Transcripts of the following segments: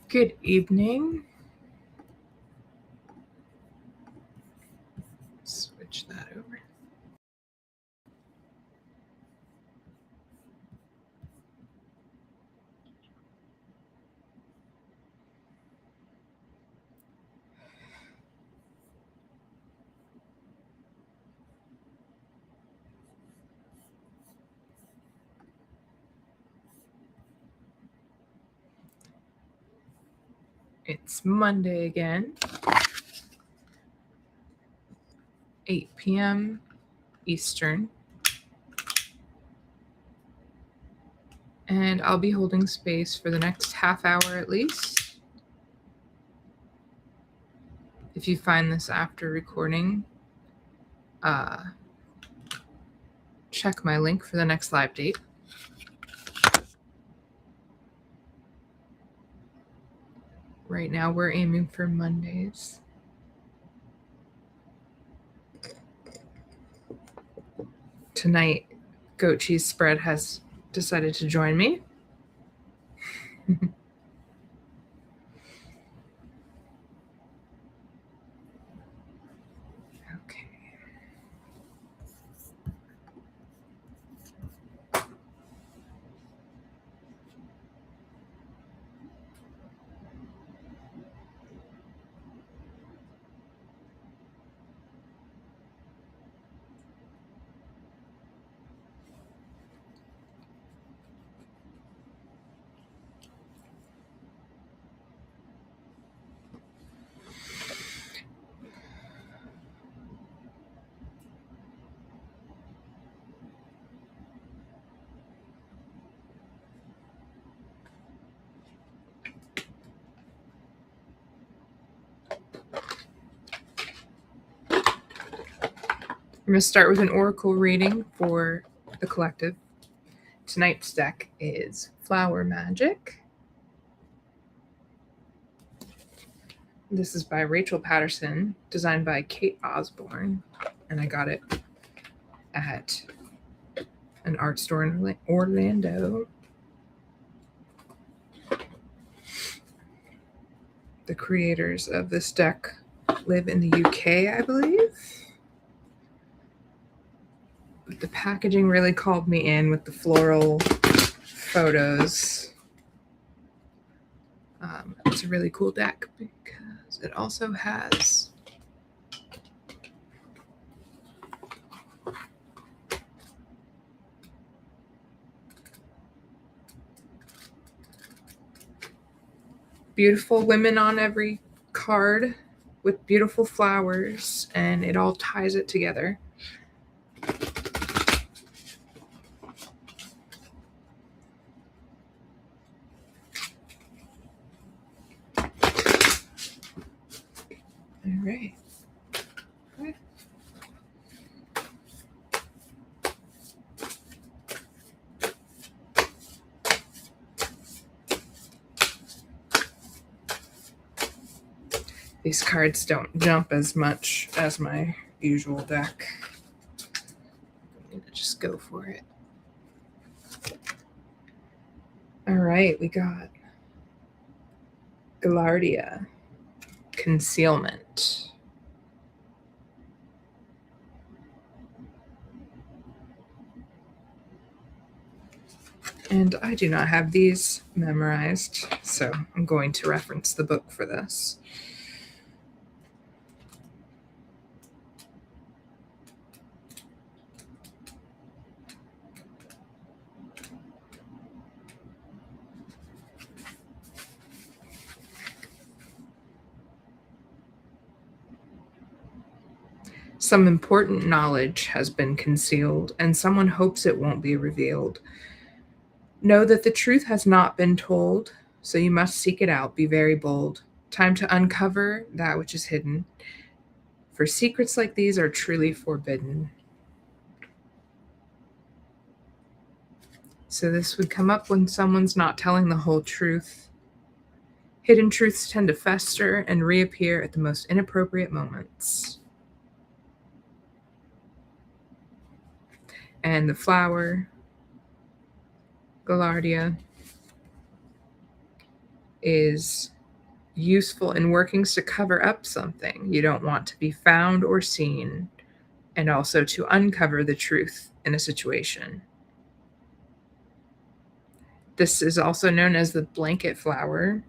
Good evening. Switch that over. It's Monday again, 8 p.m. Eastern. And I'll be holding space for the next half hour at least. If you find this after recording, check my link for the next live date. Right now we're aiming for Mondays. Tonight, Goat Cheese Spread has decided to join me. Okay. I'm going to start with an oracle reading for the collective. Tonight's deck is Flower Magic. This is by Rachel Patterson, designed by Kate Osborne, and I got it at an art store in Orlando. The creators of this deck live in the UK, I believe. But the packaging really called me in with the floral photos. It's a really cool deck because it also has beautiful women on every card with beautiful flowers, and it all ties it together. All right. Okay. These cards don't jump as much as my usual deck. I'm going to just go for it. All right, we got Galardia, Concealment. And I do not have these memorized, so I'm going to reference the book for this. Some important knowledge has been concealed, and someone hopes it won't be revealed. Know that the truth has not been told, so you must seek it out. Be very bold. Time to uncover that which is hidden, for secrets like these are truly forbidden. So this would come up when someone's not telling the whole truth. Hidden truths tend to fester and reappear at the most inappropriate moments. And the flower, Galardia, is useful in workings to cover up something. You don't want to be found or seen, and also to uncover the truth in a situation. This is also known as the blanket flower.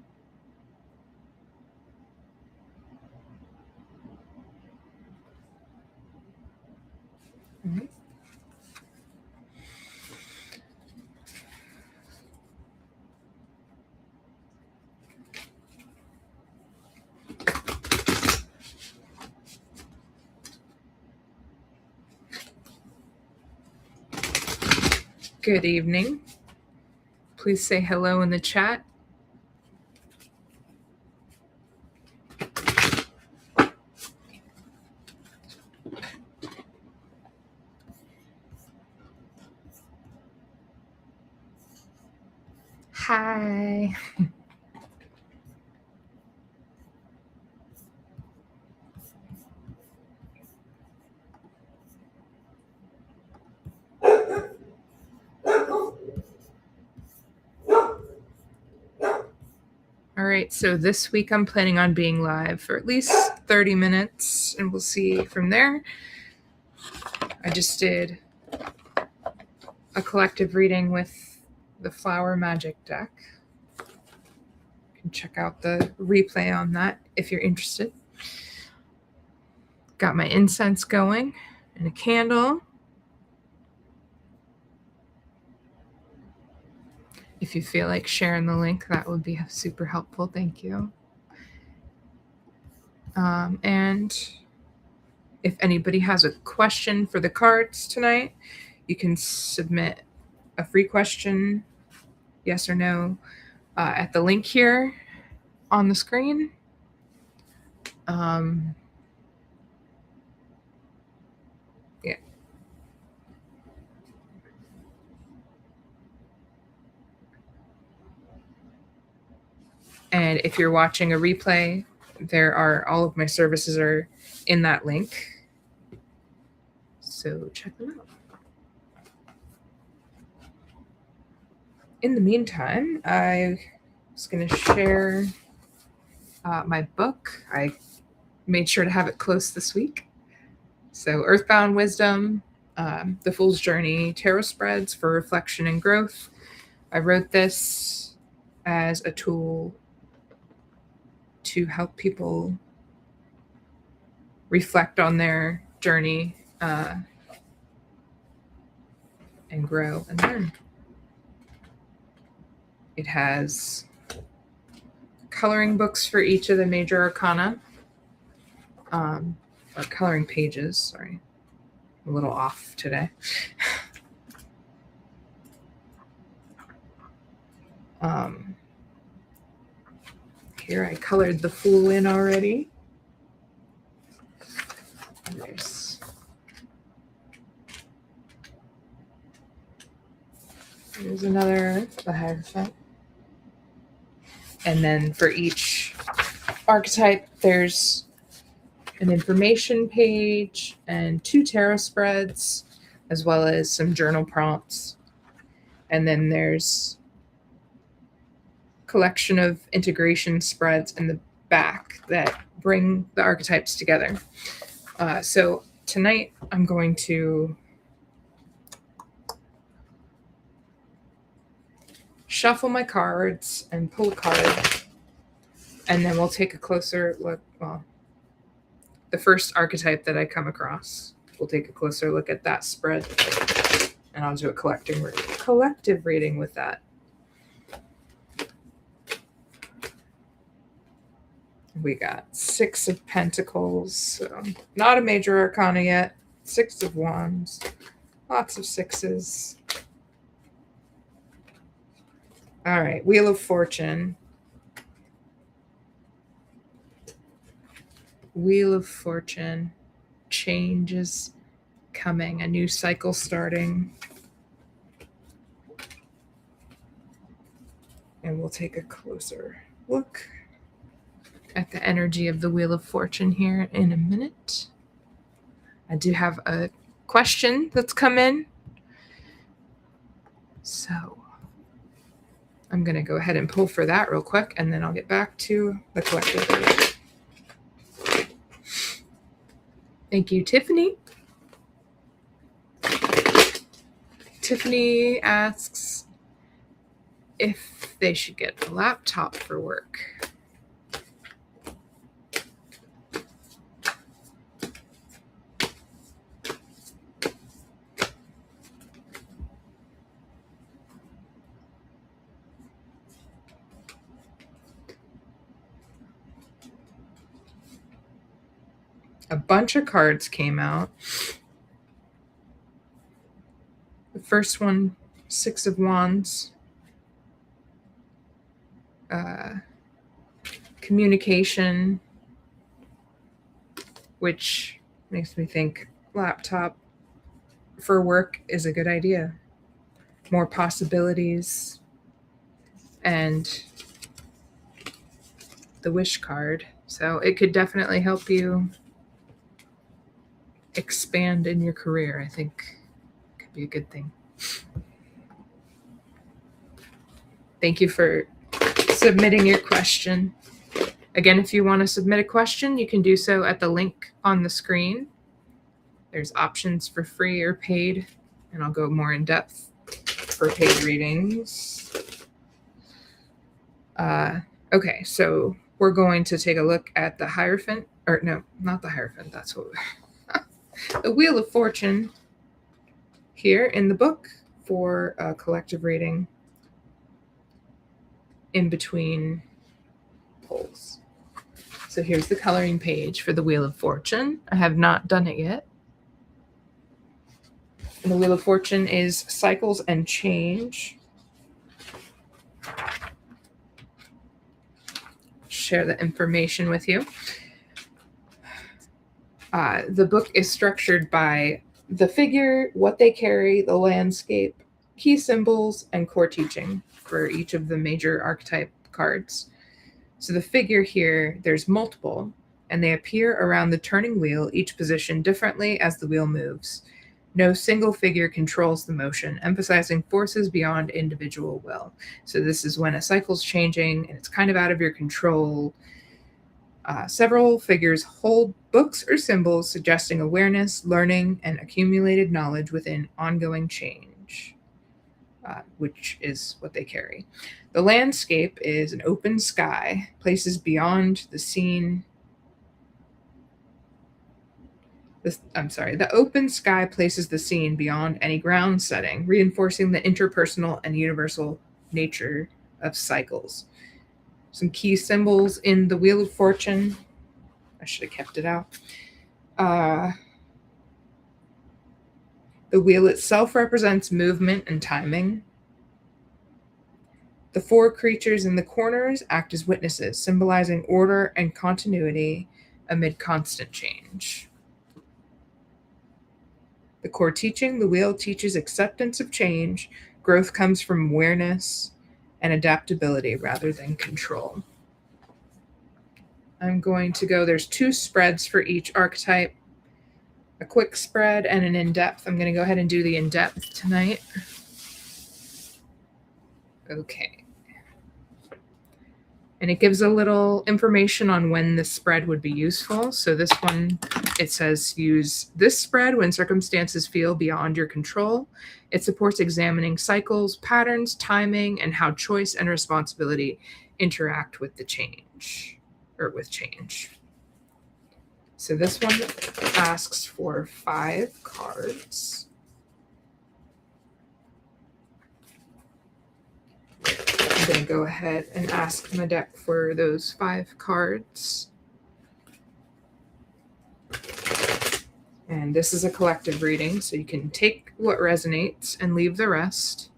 Mhm. Good evening. Please say hello in the chat. Hi. All right, so this week I'm planning on being live for at least 30 minutes, and we'll see from there. I just did a collective reading with the Flower Magic deck. You can check out the replay on that if you're interested. Got my incense going and a candle. If you feel like sharing the link, that would be super helpful. Thank you. And if anybody has a question for the cards tonight, you can submit a free question, yes or no, at the link here on the screen. Yeah. And if you're watching a replay, all of my services are in that link. So check them out. In the meantime, I was going to share my book. I made sure to have it close this week. So Earthbound Wisdom, The Fool's Journey, Tarot Spreads for Reflection and Growth. I wrote this as a tool to help people reflect on their journey and grow and learn. It has coloring books for each of the major arcana, or coloring pages, sorry. I'm a little off today. Here I colored the Fool in already. There's another, the Hierophant. And then for each archetype, there's an information page and 2 tarot spreads, as well as some journal prompts. And then there's a collection of integration spreads in the back that bring the archetypes together. So tonight I'm going to shuffle my cards and pull a card, and then we'll take a closer look. Well, the first archetype that I come across, we'll take a closer look at that spread, and I'll do a collective reading with that. We got 6 of Pentacles, so not a major arcana yet. 6 of Wands, lots of 6s. All right, Wheel of Fortune. Wheel of Fortune. Change is coming, a new cycle starting. And we'll take a closer look at the energy of the Wheel of Fortune here in a minute. I do have a question that's come in. So I'm going to go ahead and pull for that real quick, and then I'll get back to the collective reading. Thank you, Tiffany. Tiffany asks if they should get a laptop for work. A bunch of cards came out. The first one, Six of Wands. Communication, which makes me think laptop for work is a good idea. More possibilities. And the wish card. So it could definitely help you expand in your career. I think it could be a good thing. Thank you for submitting your question. Again, if you want to submit a question, you can do so at the link on the screen. There's options for free or paid, and I'll go more in depth for paid readings. Okay, so we're going to take a look at the Hierophant, or no, not the Hierophant, that's what the Wheel of Fortune here in the book for a collective reading in between pulls. So here's the coloring page for the Wheel of Fortune. I have not done it yet. And the Wheel of Fortune is cycles and change. Share the information with you. The book is structured by the figure, what they carry, the landscape, key symbols, and core teaching for each of the major archetype cards. So the figure here, there's multiple, and they appear around the turning wheel, each positioned differently as the wheel moves. No single figure controls the motion, emphasizing forces beyond individual will. So this is when a cycle's changing and it's kind of out of your control. Several figures hold books or symbols suggesting awareness, learning, and accumulated knowledge within ongoing change, which is what they carry. The landscape is an open sky, places beyond the scene. The open sky places the scene beyond any ground setting, reinforcing the interpersonal and universal nature of cycles. Some key symbols in the Wheel of Fortune. I should have kept it out. The wheel itself represents movement and timing. The four creatures in the corners act as witnesses, symbolizing order and continuity amid constant change. The core teaching, the wheel teaches acceptance of change. Growth comes from awareness and adaptability rather than control. I'm going to go, there's 2 spreads for each archetype, a quick spread and an in-depth. I'm going to go ahead and do the in-depth tonight. Okay. And it gives a little information on when the spread would be useful. So this one, it says use this spread when circumstances feel beyond your control. It supports examining cycles, patterns, timing, and how choice and responsibility interact with the change, or with change. So this one asks for 5 cards. I'm going to go ahead and ask my deck for those 5 cards. And this is a collective reading, so you can take what resonates and leave the rest.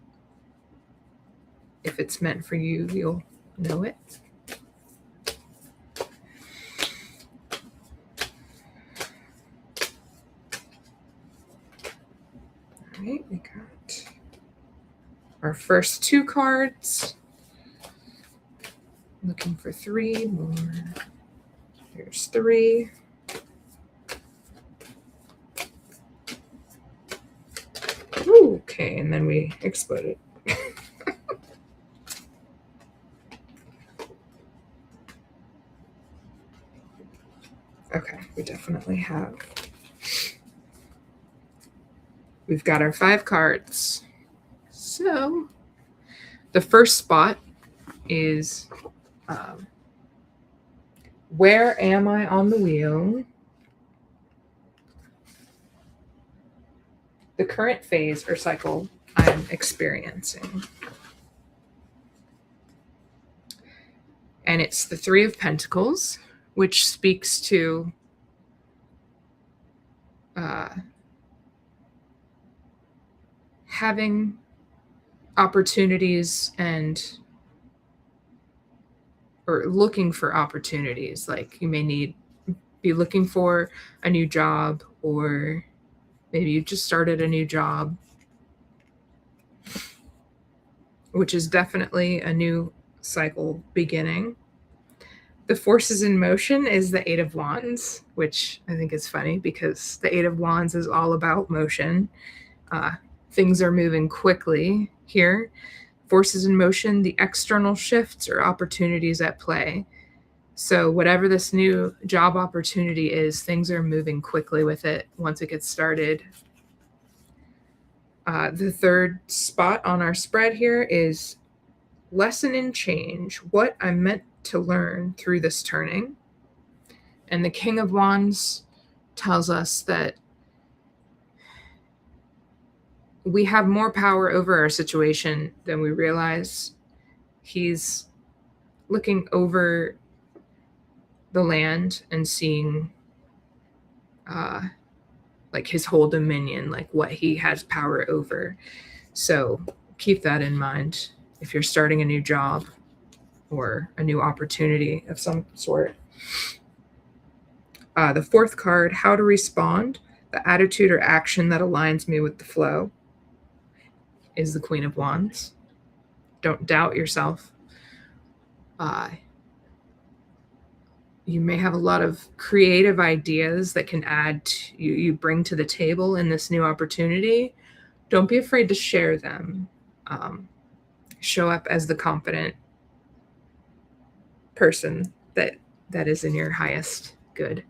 If it's meant for you, you'll know it. All right, we got our first 2 cards. Looking for 3 more. There's 3. Ooh, okay, and then we exploded. Okay, we definitely have. We've got our 5 cards. So the first spot is where am I on the wheel? The current phase or cycle I'm experiencing. And it's the 3 of Pentacles, which speaks to having opportunities or looking for opportunities. Like you may be looking for a new job, or maybe you just started a new job, which is definitely a new cycle beginning. The forces in motion is the 8 of Wands, which I think is funny because the 8 of Wands is all about motion. Things are moving quickly here. Forces in motion, the external shifts or opportunities at play. So whatever this new job opportunity is, things are moving quickly with it once it gets started. The third spot on our spread here is lesson in change, what I'm meant to learn through this turning. And the King of Wands tells us that we have more power over our situation than we realize. He's looking over the land and seeing like his whole dominion, like what he has power over. So keep that in mind if you're starting a new job or a new opportunity of some sort. The fourth card, how to respond, the attitude or action that aligns me with the flow, is the Queen of Wands. Don't doubt yourself. You may have a lot of creative ideas that can add to, you bring to the table in this new opportunity. Don't be afraid to share them. Show up as the confident person that is in your highest good.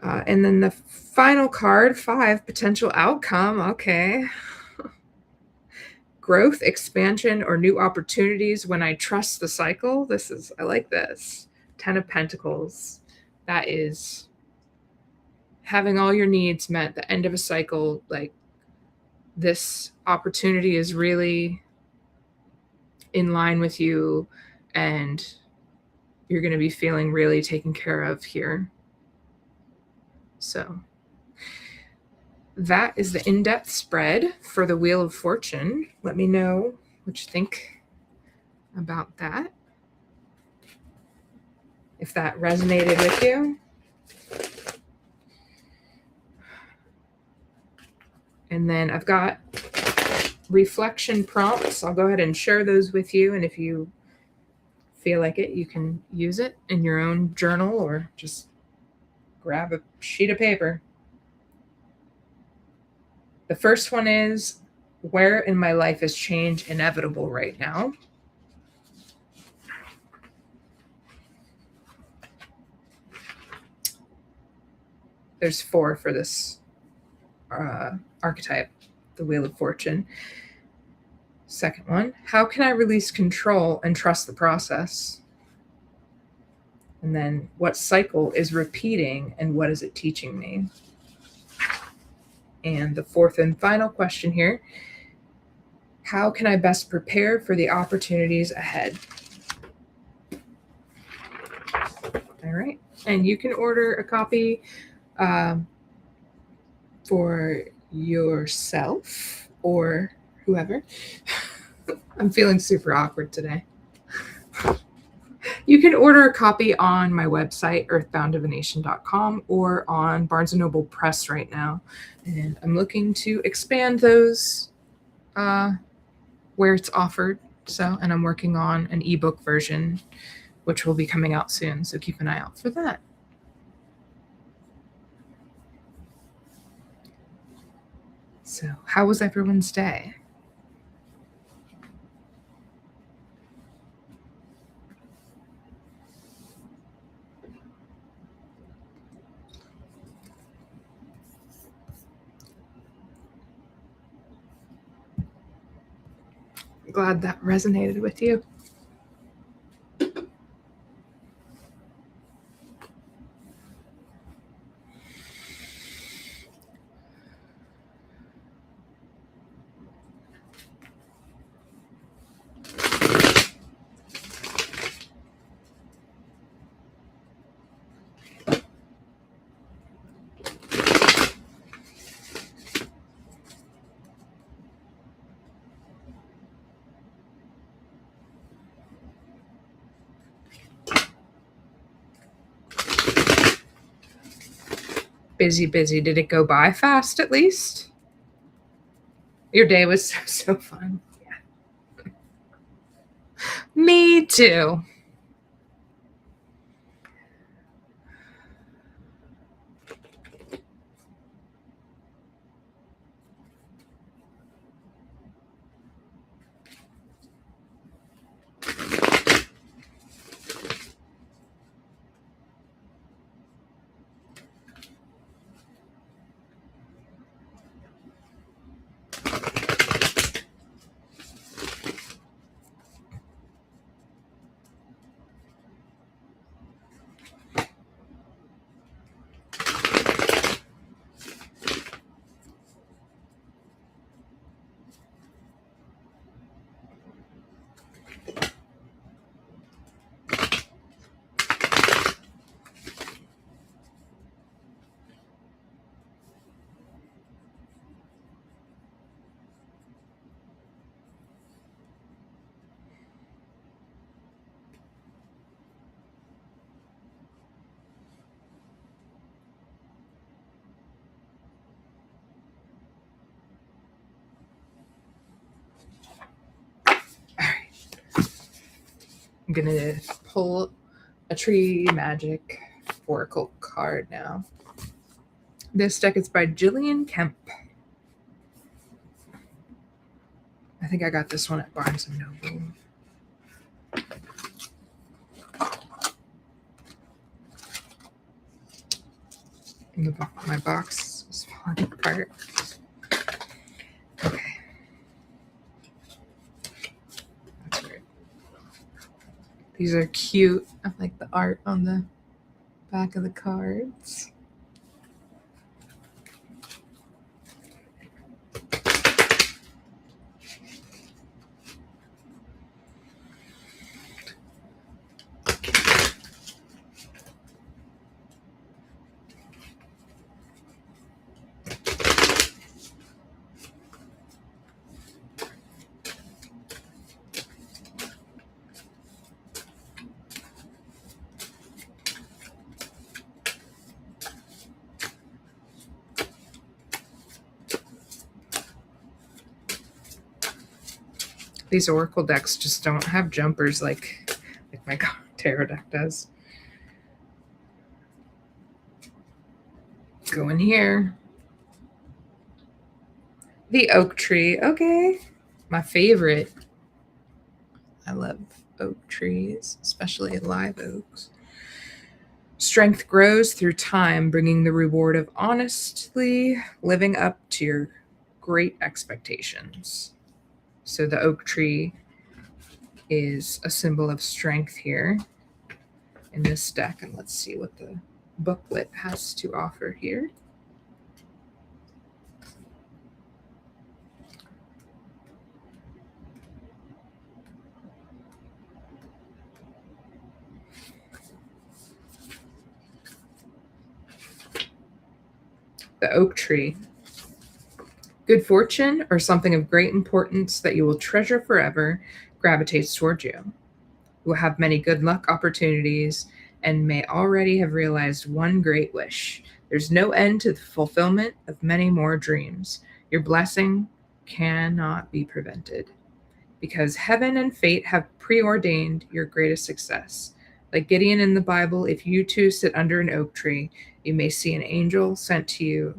And then the final card, 5, potential outcome. Okay. Growth, expansion, or new opportunities when I trust the cycle. I like this. 10 of Pentacles. That is having all your needs met at the end of a cycle. Like this opportunity is really in line with you and you're going to be feeling really taken care of here. So that is the in-depth spread for the Wheel of Fortune. Let me know what you think about that. If that resonated with you. And then I've got reflection prompts. I'll go ahead and share those with you. And if you feel like it, you can use it in your own journal or just grab a sheet of paper. The first one is, where in my life is change inevitable right now? There's 4 for this archetype, the Wheel of Fortune. Second one, how can I release control and trust the process? And then, what cycle is repeating and what is it teaching me? And the fourth and final question here, how can I best prepare for the opportunities ahead? All right. And you can order a copy for yourself or whoever. I'm feeling super awkward today. You can order a copy on my website, earthbounddivination.com, or on Barnes & Noble Press right now. And I'm looking to expand those where it's offered. And I'm working on an ebook version, which will be coming out soon. So keep an eye out for that. So how was everyone's day? Glad that resonated with you. Busy, busy. Did it go by fast at least? Your day was so fun. Yeah. Me too. All right. I'm going to pull a tree magic oracle card now. This deck is by Jillian Kemp. I think I got this one at Barnes & Noble. My box is falling apart. Okay. That's great. These are cute. I like the art on the back of the cards. These oracle decks just don't have jumpers like my tarot deck does. Go in here. The oak tree. Okay. My favorite. I love oak trees, especially live oaks. Strength grows through time, bringing the reward of honestly living up to your great expectations. So the oak tree is a symbol of strength here in this deck. And let's see what the booklet has to offer here. The oak tree. Good fortune or something of great importance that you will treasure forever gravitates toward you. You will have many good luck opportunities and may already have realized one great wish. There's no end to the fulfillment of many more dreams. Your blessing cannot be prevented because heaven and fate have preordained your greatest success. Like Gideon in the Bible, if you too sit under an oak tree, you may see an angel sent to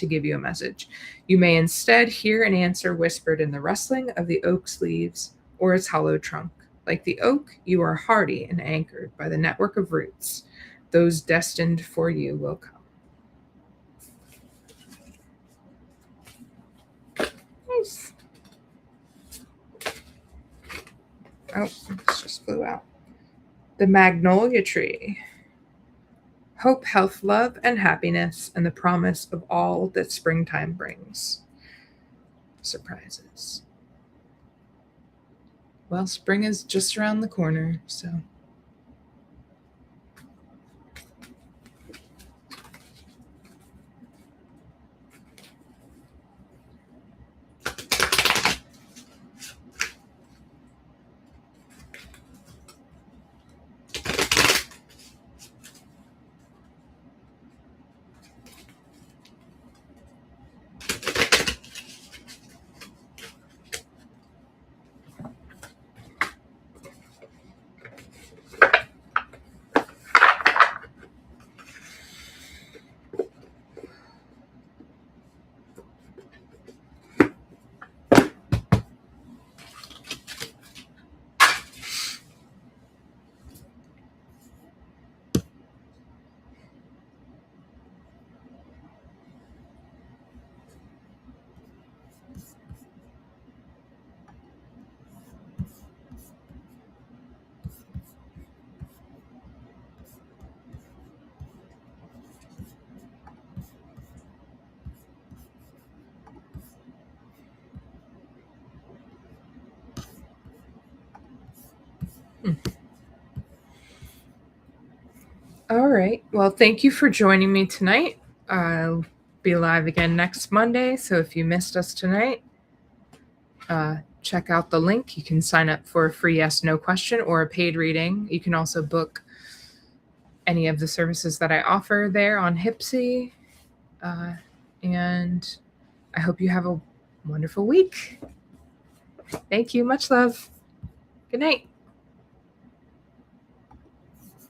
give you a message. You may instead hear an answer whispered in the rustling of the oak's leaves or its hollow trunk. Like the oak, you are hardy and anchored by the network of roots. Those destined for you will come. Nice. Oh, this just flew out. The magnolia tree. Hope, health, love, and happiness, and the promise of all that springtime brings. Surprises. Well, spring is just around the corner, so. All right. Well, thank you for joining me tonight. I'll be live again next Monday. So if you missed us tonight, check out the link. You can sign up for a free yes, no question or a paid reading. You can also book any of the services that I offer there on Hipsy. And I hope you have a wonderful week. Thank you. Much love. Good night.